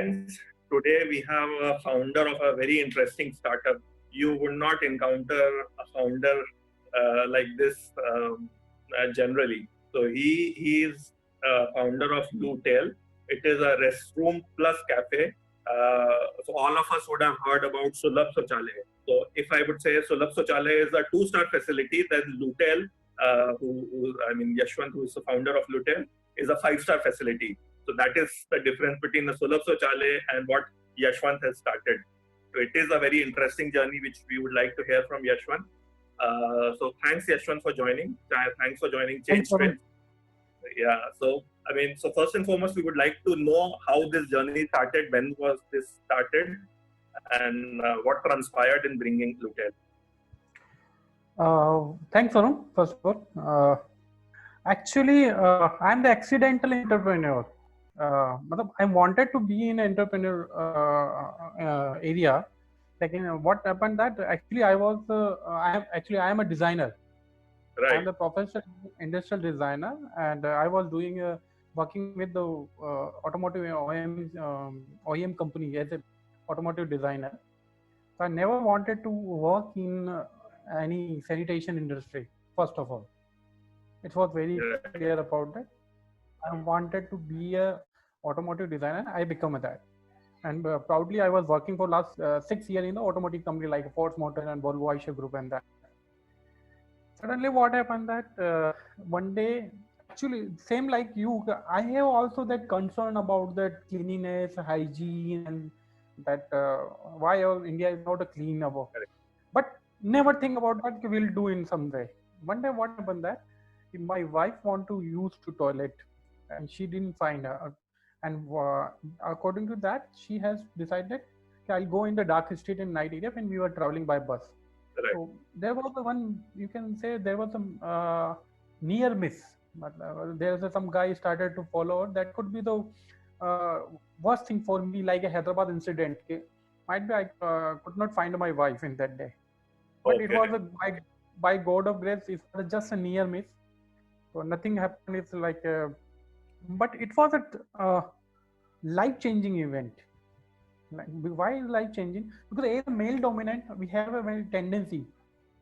friends. Today we have a founder of a very interesting startup. You would not encounter a founder like this generally. So he is founder of Lutel. It is a restroom plus cafe. So all of us would have heard about Sulabh Shauchalaya. So if I would say Sulabh Shauchalaya is a 2-star facility, then Lutel, Yashwant, who is the founder of Lutel, is a 5-star facility. So that is the difference between the Sulabh Shauchalaya and what Yashwant has started. So it is a very interesting journey which we would like to hear from Yashwant. So thanks Yashwant for joining. Thanks for joining Change Strength. Yeah. So first and foremost, we would like to know how this journey started. When was this started, and what transpired in bringing Lutel? Thanks, Arun. First of all, actually, I'm the accidental entrepreneur. I wanted to be in entrepreneur area. Like, what happened that actually I am a designer. Right. I'm the professional industrial designer, and I was doing working with the automotive OEM company as a automotive designer. So I never wanted to work in any sanitation industry. First of all, it was very clear about that. I wanted to be a automotive designer. I become that, and proudly I was working for last 6 years in the automotive company like Ford Motor and Volvo Eicher Group and that. Suddenly what happened that one day, actually same like you, I have also that concern about that cleanliness, hygiene, and that why India is not a clean about. But never think about that we'll do in some way. One day what happened that my wife want to use to toilet and she didn't find her. And according to that, she has decided I'll go in the dark street in night area when we were traveling by bus. Right. So there was one, you can say there was some near miss. But there's some guy started to follow. That could be the worst thing for me, like a Hyderabad incident. Okay? Might be I could not find my wife in that day. But it was by God of grace, it was just a near miss. So nothing happened. It's like, but it was a life-changing event. Like, why is life changing? Because as a male dominant, we have a very tendency.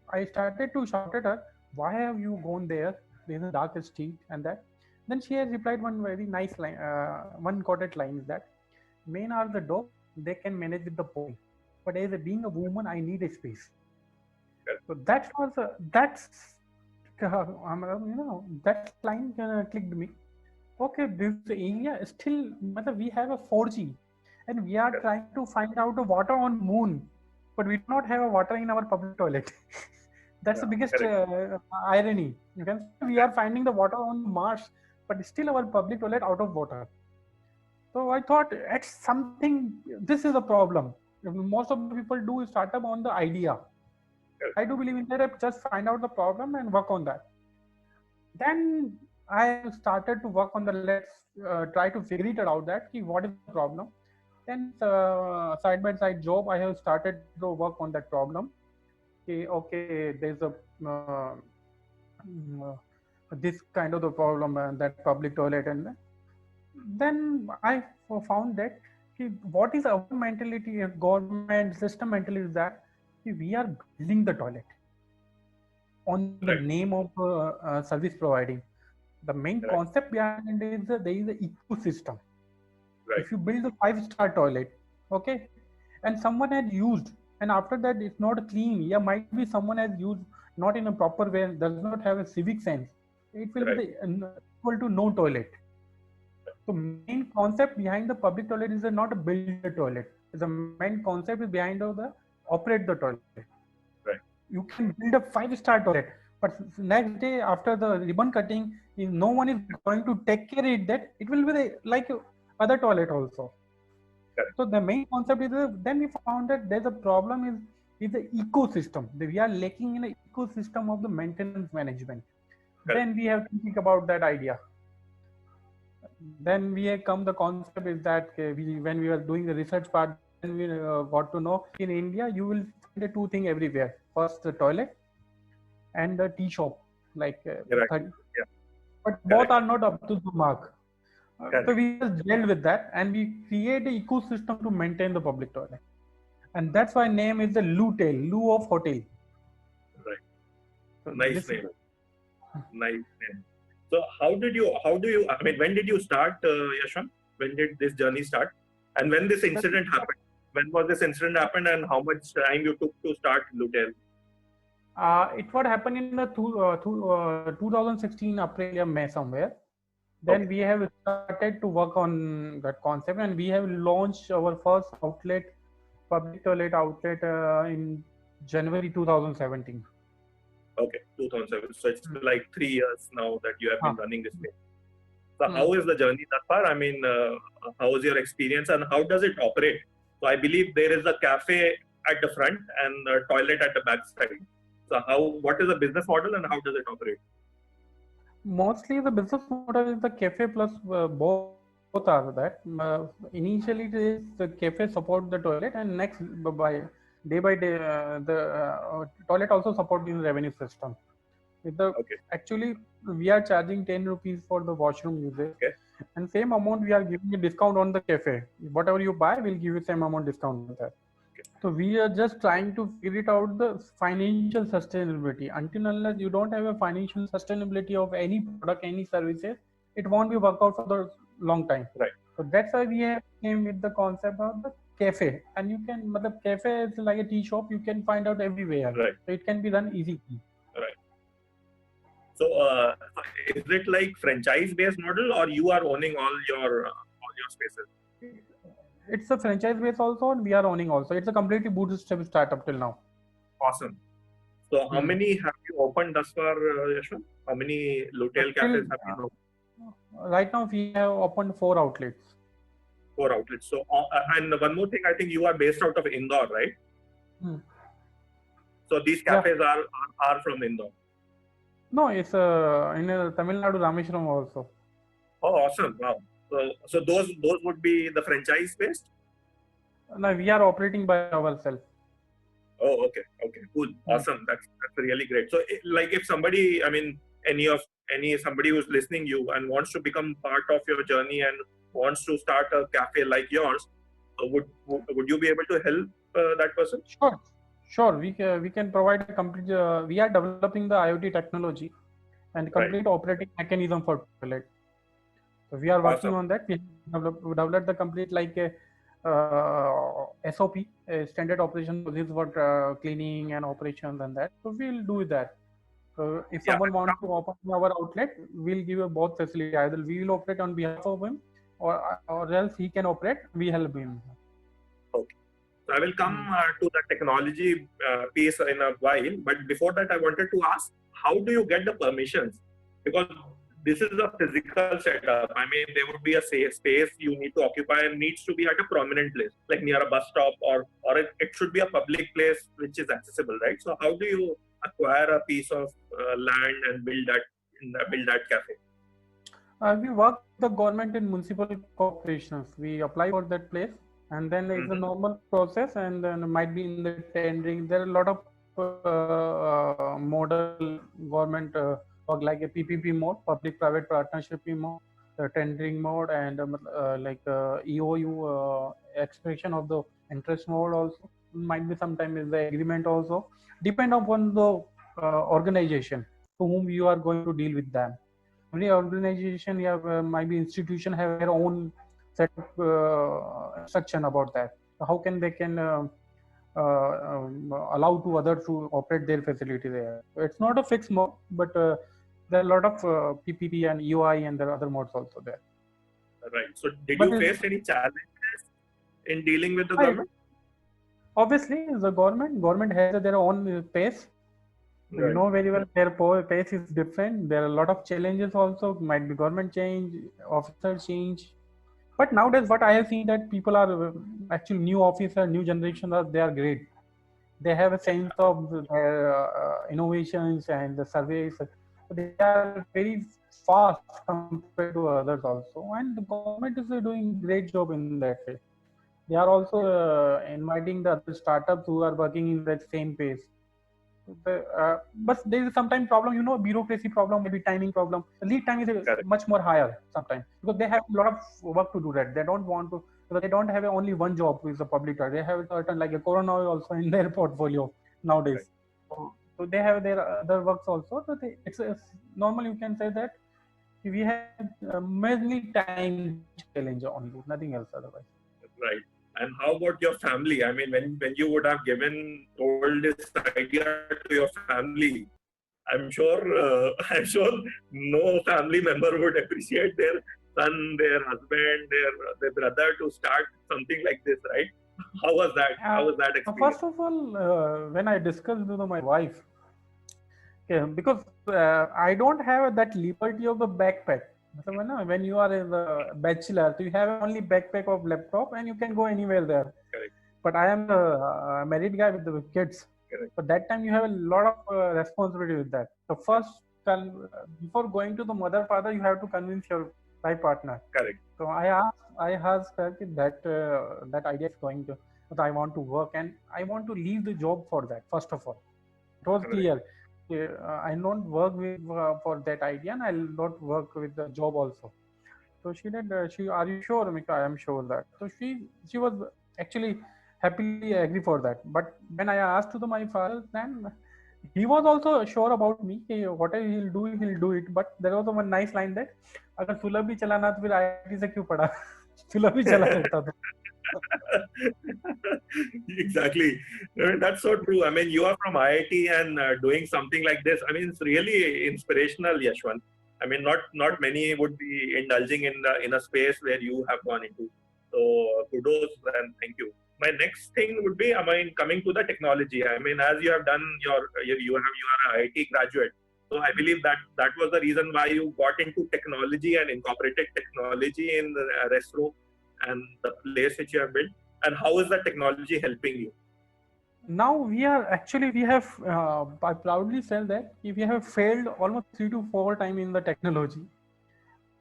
I started to shout at her, "Why have you gone there? There's a dark street," and that. Then she has replied one very nice line, one quoted line is that, "Men are the dog; they can manage with the pony, but as being a woman, I need a space." So that was that line clicked me. Okay, this area still, we have a 4G. And we are trying to find out the water on moon, but we do not have a water in our public toilet. That's the biggest irony. You can say we are finding the water on Mars, but still our public toilet out of water. So I thought it's something. This is a problem. Most of the people do startup on the idea. I do believe in that. Just find out the problem and work on that. Then I started to work on the try to figure it out that what is the problem. Then side by side job, I have started to work on that problem. Okay, there's a this kind of the problem that public toilet, and then I found that what is our mentality, government system mentality is that we are building the toilet on the name of service providing. The main concept behind it is there is an ecosystem. If you build a 5-star toilet, okay, and someone had used, and after that it's not clean, yeah, might be someone has used not in a proper way, does not have a civic sense, it will be equal to no toilet. So main concept behind the public toilet is not to build the toilet. The main concept is behind the operate the toilet. You can build a 5-star toilet, but next day after the ribbon cutting, if no one is going to take care of it, that it will be like other toilet also. So the main concept is then we found that there's a problem is the ecosystem. We are lacking in an ecosystem of the maintenance management. Then we have to think about that idea. Then we have come the concept is that when we were doing the research part, then we got to know in India you will find the 2 things everywhere. First the toilet and the tea shop, like but both are not up to the mark. So we just dealt with that, and we create an ecosystem to maintain the public toilet, and that's why name is the Loo of hotel. Right. So Nice name. Nice name. So how do you, I mean, when did you start, Yashwant? When did this journey start? And when this incident happened? When was this incident happened, and how much time you took to start Lootel? It would happen in the 2016 April or May somewhere. Then we have started to work on that concept, and we have launched our first outlet, public toilet outlet, in January 2017. Okay, 2007. So it's like 3 years now that you have been running this place. So how is the journey thus far? I mean, how is your experience, and how does it operate? So I believe there is a cafe at the front and a toilet at the back side. So what is the business model, and how does it operate? Mostly the business model is the cafe plus both are that. Initially it is the cafe support the toilet, and next by day the toilet also support the revenue system. With the actually we are charging 10 rupees for the washroom usage, and same amount we are giving a discount on the cafe. Whatever you buy, we'll give you same amount discount on that. So we are just trying to figure it out the financial sustainability. Until unless you don't have a financial sustainability of any product, any services, it won't be work out for the long time. Right. So that's why we came with the concept of the cafe. And you can, but the cafe is like a tea shop. You can find out everywhere. Right. So it can be run easily. Right. So is it like franchise-based model, or you are owning all your spaces? It's a franchise base also, and we are owning also. It's a completely bootstrap startup till now. Awesome. So how many have you opened thus far, Yashwant? How many Lootel cafes have you opened? Right now we have opened 4 outlets. 4 outlets. So and one more thing, I think you are based out of Indore, right? So these cafes are from Indore. No, it's in Tamil Nadu, Rameshwaram also. Oh, awesome! Wow. So those would be the franchise based? No, we are operating by ourselves. Oh, okay, cool, awesome. That's really great. So, like, if somebody, I mean, somebody who's listening you and wants to become part of your journey and wants to start a cafe like yours, would you be able to help that person? Sure. We can provide a complete. We are developing the IoT technology and complete operating mechanism for toilet. So we are working on that. We developed the complete like a SOP, a standard operation procedure for cleaning and operations and that. So we'll do that. If someone wants to open our outlet, we'll give a both facility. Either we will operate on behalf of him, or else he can operate. We help him. Okay. So I will come to the technology piece in a while. But before that, I wanted to ask, how do you get the permissions? Because this is a physical setup. I mean, there would be a space you need to occupy and needs to be at a prominent place, like near a bus stop, or it should be a public place which is accessible, right? So how do you acquire a piece of land and build that cafe? We work with the government and municipal corporations. We apply for that place, and then there is a normal process, and then might be in the tendering. There are a lot of model government work like a PPP mode, public-private partnership mode, the tendering mode, and like EOU expression of the interest mode also. Might be sometimes the agreement also. Depend upon the organization to whom you are going to deal with them. Every organization, you have might be institution have their own set of instruction about that. How can they allow to others to operate their facility there? So it's not a fixed mode, but there are a lot of PPP and UI and there are other modes also there. Right. So did you face any challenges in dealing with the government? Obviously, the government has their own pace. Right. You know very well their pace is different. There are a lot of challenges also. Might be government change, officer change. But nowadays, what I have seen that people are actually new officer, new generation, they are great. They have a sense of innovations and the surveys. They are very fast compared to others also. And the government is doing great job in that way. They are also inviting the other startups who are working in that same pace. But there is sometimes problem, bureaucracy problem, maybe timing problem. The lead time is Correct. much more higher sometimes because they have a lot of work to do that. They don't want to, because they don't have only one job with the public sector. They have certain like a corona also in their portfolio nowadays. Right. So they have their other works also. So it's normal. You can say that we have mainly time challenge only, nothing else otherwise. Right. And how about your family? I mean, when you would have told this idea to your family, I'm sure no family member would appreciate their son, their husband, their brother to start something like this, right? How was that? How was that experience? First of all, when I discussed with my wife, because I don't have that liberty of the backpack. So when you are a bachelor, so you have only backpack of laptop and you can go anywhere there. Correct. But I am a married guy with the kids. Correct. So that time you have a lot of responsibility with that. So first, before going to the mother father, you have to convince your life partner. Correct. So I asked her that idea is going to, but I want to work and I want to leave the job for that. First of all, it was clear. I don't work with for that idea, and I'll not work with the job also. So she did. Are you sure, Mika? I am sure that. So she was actually happily agree for that. But when I asked to my father, then he was also sure about me. Whatever he'll do it. But there was one nice line that, अगर सुलभ भी चलाना तो फिर IIT से क्यों पढ़ा? सुलभ भी चला लेता था. Exactly. I mean, that's so true. I mean, you are from IIT and doing something like this. I mean, it's really inspirational, Yashwant. I mean, not many would be indulging in a space where you have gone into. So kudos and thank you. My next thing would be, I mean, coming to the technology. I mean, as you have done you are an IIT graduate. So I believe that was the reason why you got into technology and incorporated technology in the Resro and the place which you have built. And how is the technology helping you? Now we have I proudly say that we have failed almost 3 to 4 times in the technology.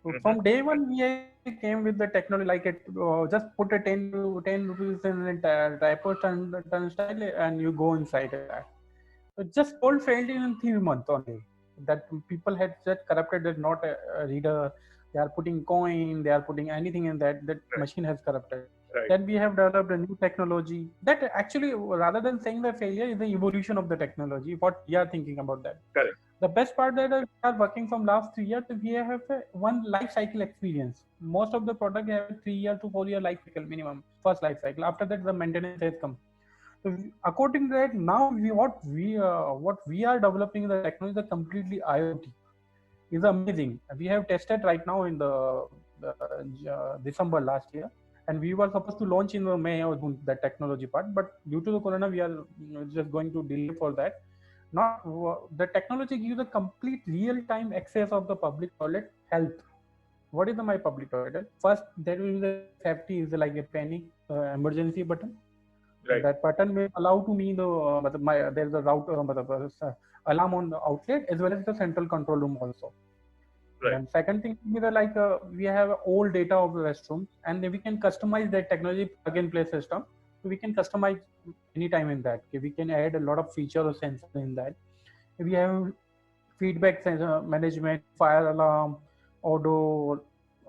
So from day one we came with the technology like it just put a 10 rupees in a diaper turnstile and you go inside that. So just all failed in 3 months only. That people had just corrupted that not a reader. They are putting coin, they are putting anything in that Right. machine has corrupted. Right. Then we have developed a new technology that actually, rather than saying the failure, is the evolution of the technology. What we are thinking about that. Correct. The best part that we are working from last 3 years, we have one life cycle experience. Most of the product have a 3 year to 4 year life cycle minimum. First life cycle. After that, the maintenance has come. So according to that, now what we are developing the technology, the completely IoT, is amazing. We have tested right now in the December last year, and we were supposed to launch in the May or June that technology part, but due to the corona, we are just going to delay for that. Not the technology gives a complete real-time access of the public toilet health. What is my public toilet? First, there is a safety is like a panic emergency button. Right. That button will allow to me there's a route alarm on the outlet as well as the central control room also. Right. And second thing is we have all data of the restrooms and we can customize that technology plug and play system. So we can customize anytime in that. We can add a lot of feature or sensor in that. We have feedback sensor management, fire alarm, odor,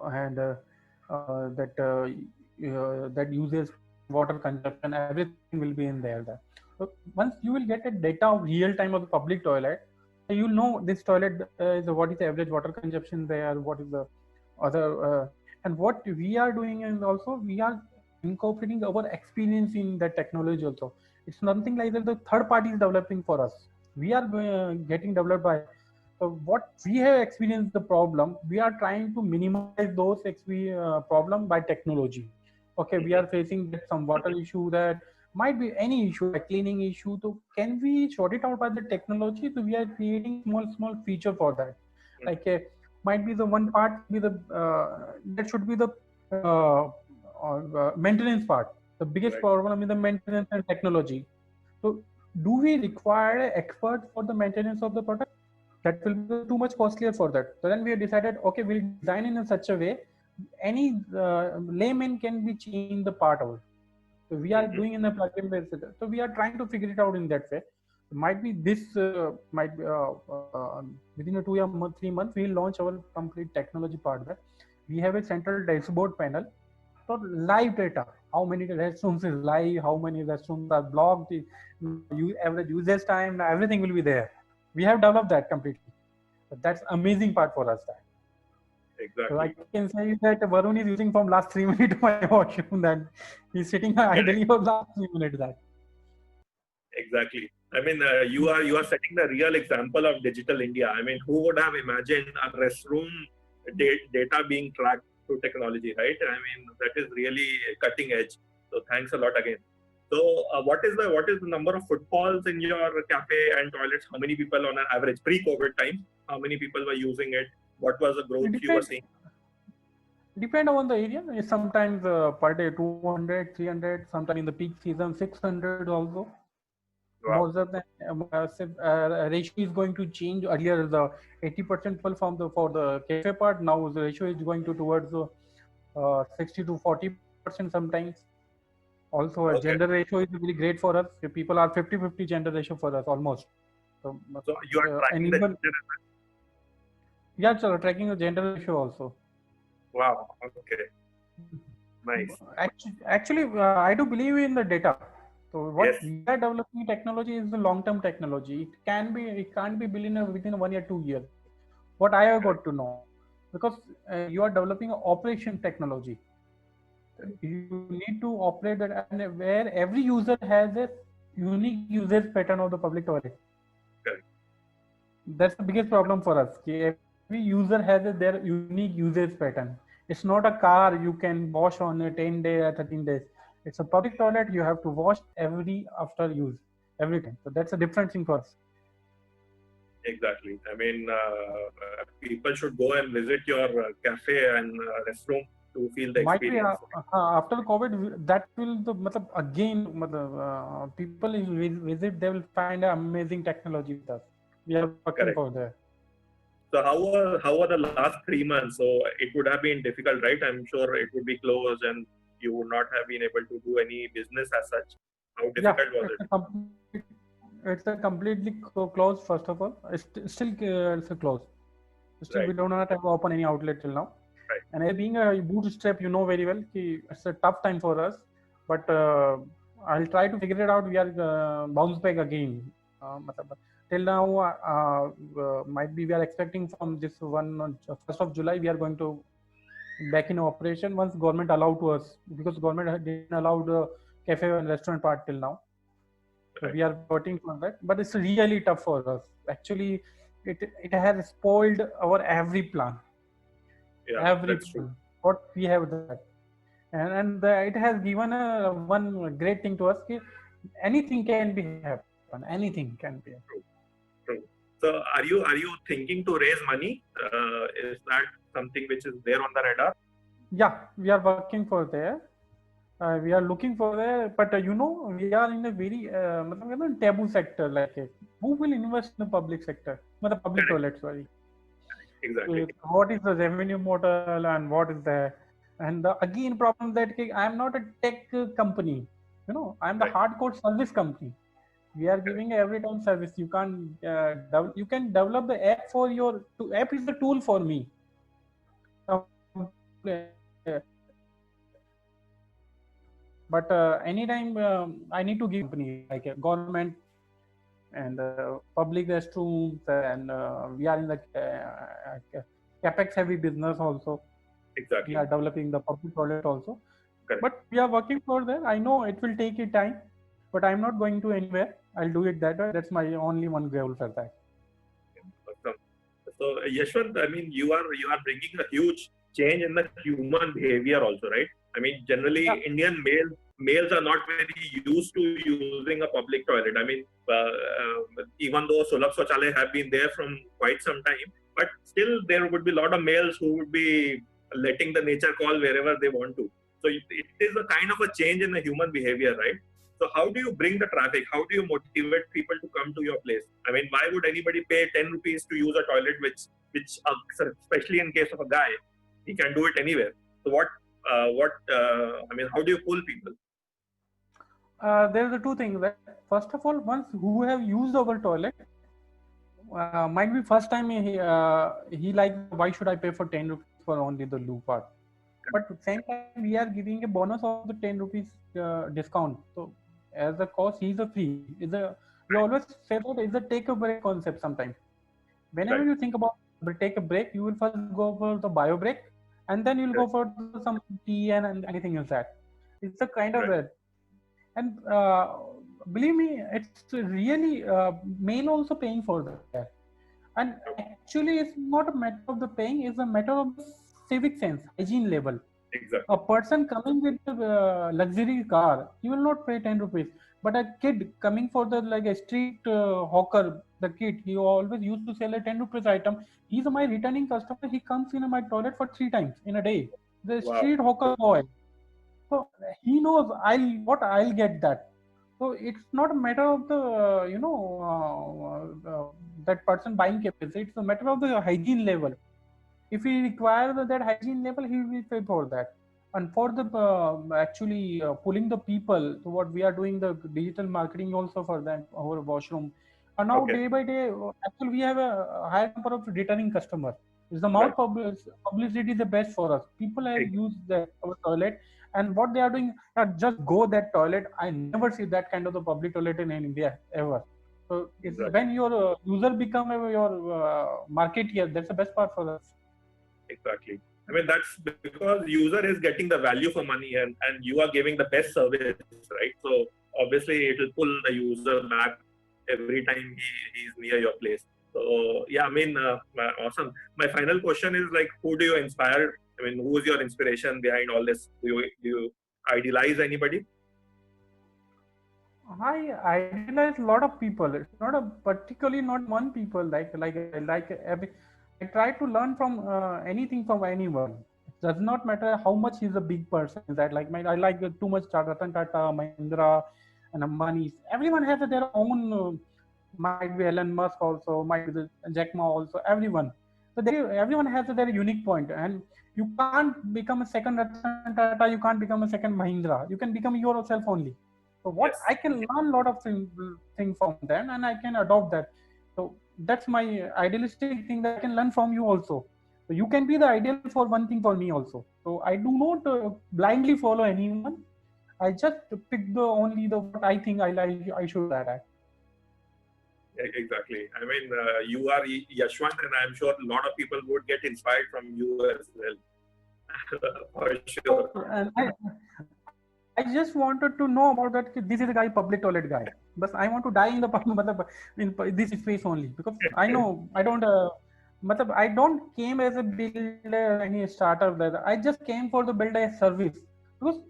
and that uses water consumption. Everything will be in there. So once you will get a data of real time of the public toilet, you'll know this toilet is what is the average water consumption there, what is the other, and what we are doing is also we are incorporating our experience in that technology also. It's nothing like that the third party is developing for us. We are getting developed by. So what we have experienced the problem, we are trying to minimize those problem by technology. Okay, we are facing some water issue that might be any issue, like cleaning issue. So can we sort it out by the technology? So we are creating small feature for that. Like might be the one part be the that should be the maintenance part. The biggest problem is the maintenance and technology. So do we require an expert for the maintenance of the product? That will be too much costlier for that. So then we have decided, okay, we'll design in such a way any layman can be changing the part out. So we are doing in a plugin basis. So we are trying to figure it out in that way. might be this might be within a 2 year 3 months we'll launch our complete technology part there. We have a central dashboard panel for live data, how many restrooms is live, how many restrooms are blocked, the average usage time, everything will be there. We have developed that completely. But that's amazing part for us. That. So I Exactly. can say that Varun is using from last 3 minutes my washroom, that he's sitting idly for last 3 minutes. That. Exactly. I mean, you are setting the real example of digital India. I mean, who would have imagined a restroom data being tracked through technology, right? I mean, that is really cutting edge. So thanks a lot again. So what is the number of footfalls in your cafe and toilets? How many people on an average pre-COVID time? How many people were using it? What was the growth It you were depends. seeing? Depend on the area. Sometimes per day 200, 300. Sometimes in the peak season 600 also. Wow. Most of the ratio is going to change. Earlier the 80% people from the for the cafe part. Now the ratio is going to towards 60 to 40% sometimes. Also, a Okay. gender ratio is really great for us. People are 50-50 gender ratio for us almost. So, So you are and tracking the even gender as well? yeah, so tracking the gender ratio also. Wow. Okay. Nice. Actually, I do believe in the data. So Yes. what we are developing technology is the long-term technology. It can't be built within 1 year, 2 years. What I have got to know, because you are developing an operation technology. You need to operate that, and where every user has a unique usage pattern of the public toilet. Correct. That's the biggest problem for us. Every user has their unique usage pattern. It's not a car you can wash on a 10 day or 13 days. It's a public toilet you have to wash every after use, every time. So that's a different thing for us. Exactly. I mean, people should go and visit your cafe and restroom to feel the Might be experience. after COVID, that will the matlab, again people will visit, they will find an amazing technology with us. We are working for Correct. that. So how were the last 3 months? So it would have been difficult, right? I'm sure it would be closed and you would not have been able to do any business as such. How Yeah, difficult was it? it's a completely closed. First of all, still it's a closed. Still, Right. we do not have open any outlet till now. Right. And as being a bootstrap, you know very well, it's a tough time for us. But I'll try to figure it out. We are bounce back again. Till now, might be we are expecting from this one on 1st of July, we are going to back in operation once government allowed to us, because government didn't allow the cafe and restaurant part till now. So Right. we are working on that, but it's really tough for us. Actually, it has spoiled our every plan, Yeah, every that's true. plan. What we have that, it has given a one great thing to us. Anything can be happen. Anything can be. True. True. So are you thinking to raise money? Is that something which is there on the radar? Yeah, we are working for there. We are looking for there, but we are in a very taboo sector. Like, who will invest in the public sector? The public Correct. toilet, sorry. Exactly. What is the revenue model and what is the, and the again problem that I am not a tech company. I'm the Right. hardcore service company. We are Correct. giving every time service. You can't you can develop the app for your app is the tool for me. But anytime I need to give company like a government and public restrooms, and we are in the capex heavy business also. We Exactly. are developing the public toilet also. Correct. But we are working for that. I know it will take it time, but I'm not going to anywhere. I'll do it that way. That's my only one goal for that. Awesome. So Yashwant, I mean, you are bringing a huge change in the human behavior also, right? I mean, generally Yeah. Indian males are not very used to using a public toilet. I mean, even though Sulabh Shauchalaya have been there from quite some time, but still there would be a lot of males who would be letting the nature call wherever they want to. So it is a kind of a change in the human behavior, right? So how do you bring the traffic? How do you motivate people to come to your place? I mean, why would anybody pay 10 rupees to use a toilet, which especially in case of a guy, he can do it anywhere. So I mean, how do you pull people? There's the two things that first of all, once who have used our toilet, might be first time he like, why should I pay for 10 rupees for only the loo part? But at the same time we are giving a bonus of the 10 rupees discount. So as a cost, he's a free. Is a we always say that is a take a break concept sometimes. Whenever Right. you think about take a break, you will first go for the bio break, and then you'll go Right. for some tea and anything else that. It's a kind of Right. that. And believe me, it's really male also paying for that. And actually, it's not a matter of the paying; it's a matter of the civic sense, hygiene level. A Exactly. person coming with a luxury car, he will not pay 10 rupees. But a kid coming for the like a street hawker, the kid, he always used to sell a 10 rupees item. He's my returning customer. He comes in my toilet for 3 times in a day. The Wow. street hawker boy. So he knows I'll get that. So it's not a matter of the that person buying capacity. It's a matter of the hygiene level. If he requires that hygiene level, he will pay for that. And for the actually pulling the people, so what we are doing the digital marketing also for that our washroom. And now Okay. day by day, actually we have a higher number of returning customers. Is the Right. publicity the best for us? People have Exactly. used our toilet, and what they are doing, just go that toilet. I never see that kind of the public toilet in India ever. So it's when your user become your marketeer. That's the best part for us. Exactly. I mean, that's because user is getting the value for money, and you are giving the best service, right? So obviously it will pull the user back every time he's near your place. So yeah, I mean, awesome. My final question is like, who do you inspire? I mean, who is your inspiration behind all this? Do you idealize anybody? I idealize a lot of people. It's not a particularly not one people like every. I try to learn from anything from anyone. It does not matter how much he's a big person. That like I like too much Ratan Tata, Mahindra, and Ambani. Everyone has their own. Might be Elon Musk also. Might be the Jack Ma also. Everyone. So everyone has their unique point, and you can't become a second Ratan Tata. You can't become a second Mahindra. You can become yourself only. So what Yes, I can learn a lot of things from them, and I can adopt that. So that's my idealistic thing that I can learn from you also. So you can be the ideal for one thing for me also. So I do not blindly follow anyone. I just pick the only the what I think I like. I should that at. exactly. I mean, you are Yashwant, and I'm sure a lot of people would get inspired from you as well. For sure. And I just wanted to know about that. This is the guy, public toilet guy. But I want to die in the in this space only because I know I don't. I don't came as a builder any startup. I just came for the build a service because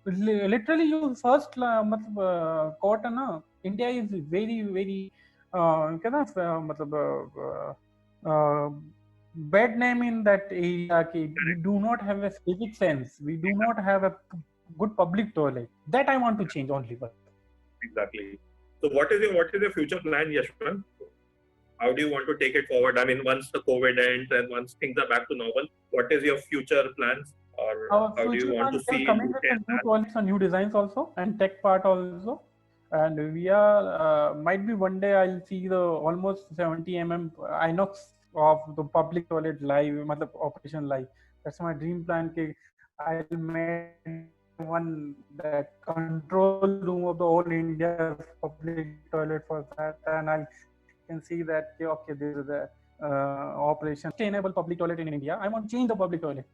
literally you first caught na India is very kind of bad name in that area. We do not have a civic sense. We do not have a good public toilet. That I want to change only. But Exactly. So what is your future plan, Yashwant? How do you want to take it forward? I mean, once the COVID ends and once things are back to normal, what is your future plans, or our how do you future want to plans are see coming with the Luton? new toilets and new designs also, and tech part also. And we are might be one day I'll see the almost 70 Inox of the public toilet live, matlab operation live. That's my dream plan. I'll make one that control room of the whole India's public toilet for that, and I can see that okay, this is the operation sustainable public toilet in India. I want to change the public toilet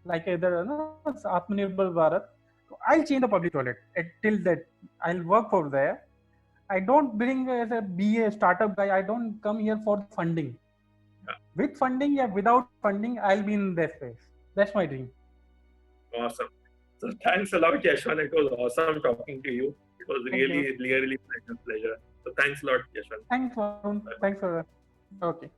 like either no, Atmanirbhar Bharat. I'll change the public toilet. Till that, I'll work for there. I don't bring as a BA startup guy. I don't come here for funding. With funding, yeah, without funding, I'll be in that space. That's my dream. Awesome. So thanks a lot, Yashwant. It was awesome talking to you. It was Thank really, you. really pleasure. So thanks a lot, Yashwant. Thanks, Varun. Thanks for that. Okay.